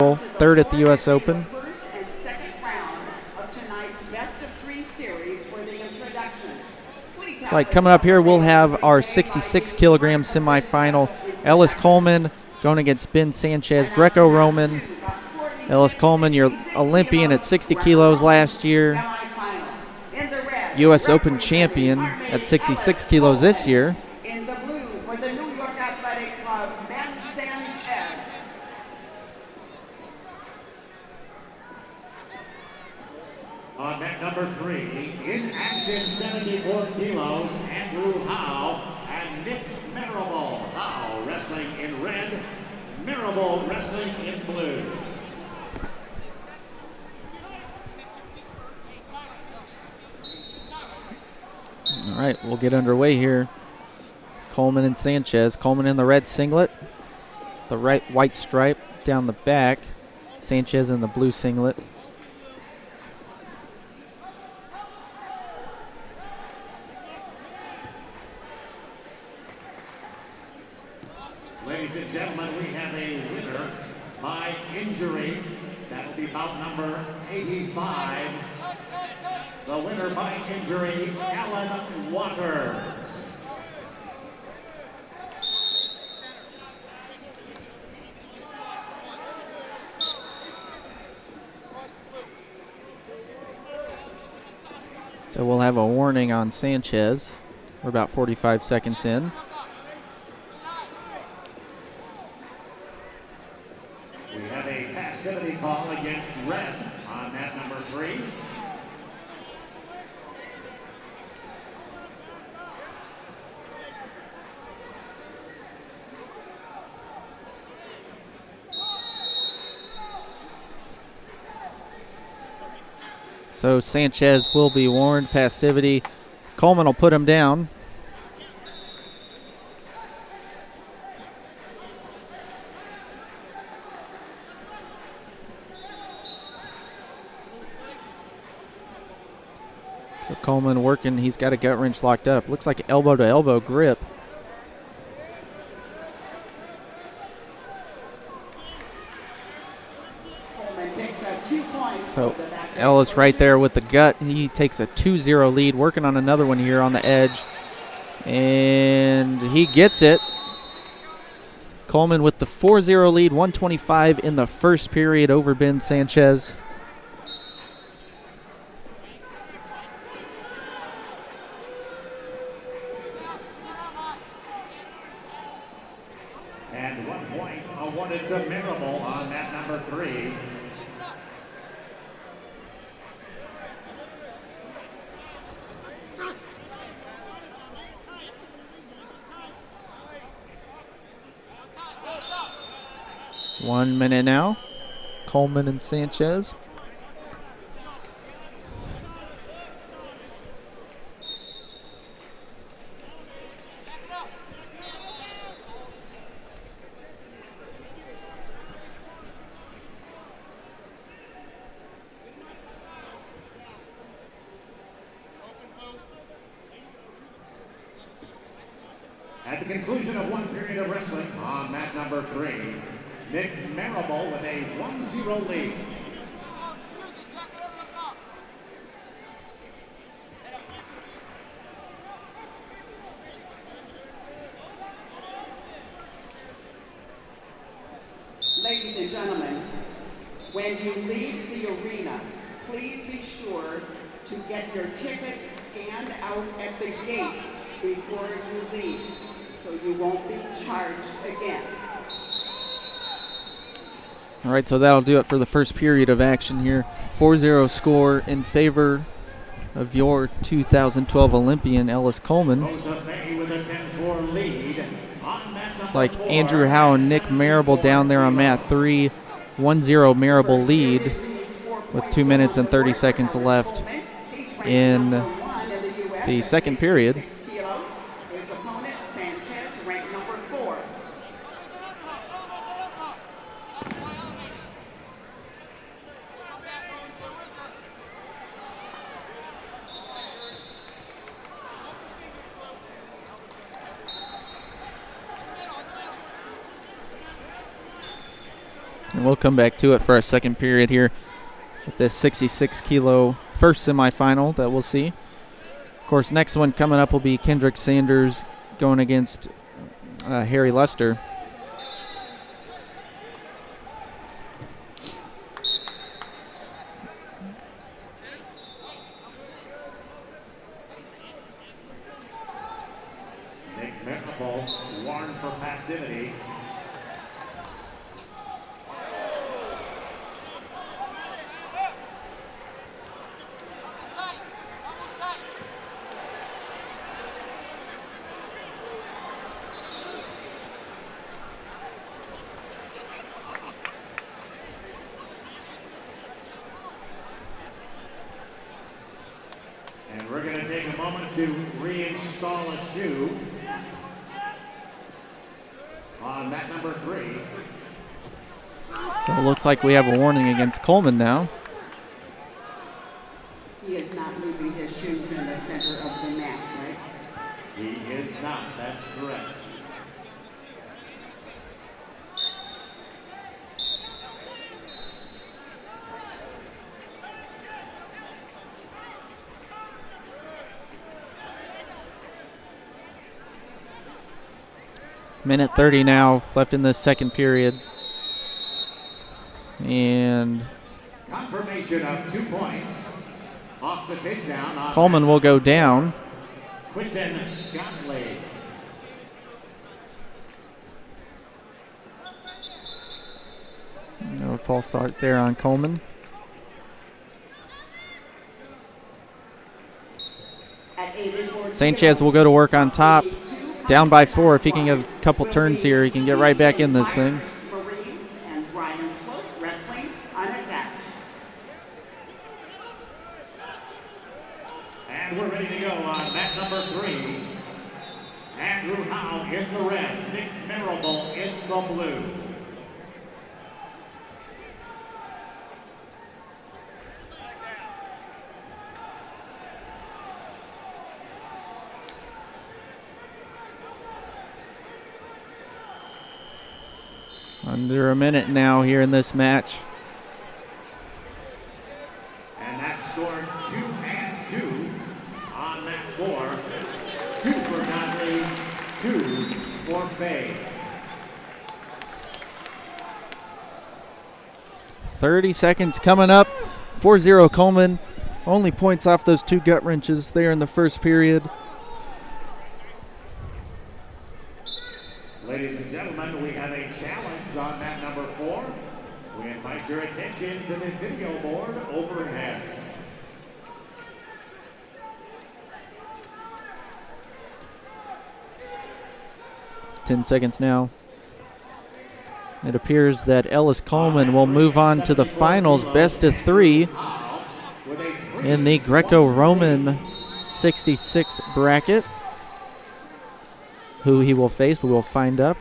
third at the U.S. Open. First and second round of tonight's best of 3 series for the introductions. It's like coming up here, we'll have our 66 kilogram semifinal. Ellis Coleman going against Ben Sanchez, Greco-Roman. Ellis Coleman, your Olympian at 60 kilos last year. U.S. Open champion at 66 kilos this year. In the blue for the New York Athletic Club, Ben Sanchez. On mat number 3, in action 74 kilos, Andrew Howe and Nick Marable. Howe wrestling in red, Marable wrestling in blue. All right, we'll get underway here. Coleman and Sanchez. Coleman in the red singlet, the white stripe down the back. Sanchez in the blue singlet. Ladies and gentlemen, we have a winner by injury. That'll be bout number 85. The winner by injury, Alan Waters. So we'll have a warning on Sanchez. We're about 45 seconds in. We have a passivity call against red on mat number 3. So Sanchez will be warned, passivity. Coleman will put him down. So Coleman working, he's got a gut wrench locked up. Looks like elbow to elbow grip. Coleman picks up 2 points. So Ellis right there with the gut. He takes a 2-0 lead, working on another one here on the edge. And he gets it. Coleman with the 4-0 lead, 125 in the first period over Ben Sanchez. And 1 point awarded to Marable on mat number 3. One minute now. Coleman and Sanchez. At the conclusion of 1 period of wrestling on mat number 3, Nick Marable with a 1-0 lead. Ladies and gentlemen, when you leave the arena, please be sure to get your tickets scanned out at the gates before you leave, so you won't be charged again. All right, so that'll do it for the first period of action here. 4-0 score in favor of your 2012 Olympian, Ellis Coleman. With a 10-4 lead on mat It's number like 4. Andrew Howe and Nick Marable down there on mat 3. 1-0 Marable lead with 2 minutes and 30 seconds left in the second period. His opponent, Sanchez, ranked number 4. And we'll come back to it for our second period here with this 66 kilo first semifinal that we'll see. Of course, next one coming up will be Kendrick Sanders going against Harry Lester. Warned for passivity. And we're going to take a moment to reinstall a shoe on mat number 3. So it looks like we have a warning against Coleman now. He is not leaving his shoes in the center of the mat, right? He is not. That's correct. Minute 30 now left in this second period. And Confirmation of 2 points off the takedown. Coleman will go down. Quinton Gottlieb. No false start there on Coleman. Sanchez will go to work on top. Down by 4. If he can get a couple turns here, he can get right back in this thing. And we're ready to go on mat number 3. Andrew Howe in the red, Nick Marable in the blue. Under a minute now here in this match. And that's scored 2-2 on mat 4. 2 for Gottlieb, 2 for Fay. 30 seconds coming up. 4-0 Coleman. Only points off those 2 gut wrenches there in the first period. Ladies and gentlemen, we have a challenge on mat number 4. We invite your attention to the video board overhead. Ten seconds now. It appears that Ellis Coleman will move on to the finals, best of 3 in the Greco-Roman 66 bracket. Who he will face, we will find out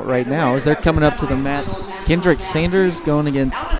right now as they're coming up to the mat. Kendrick Sanders going against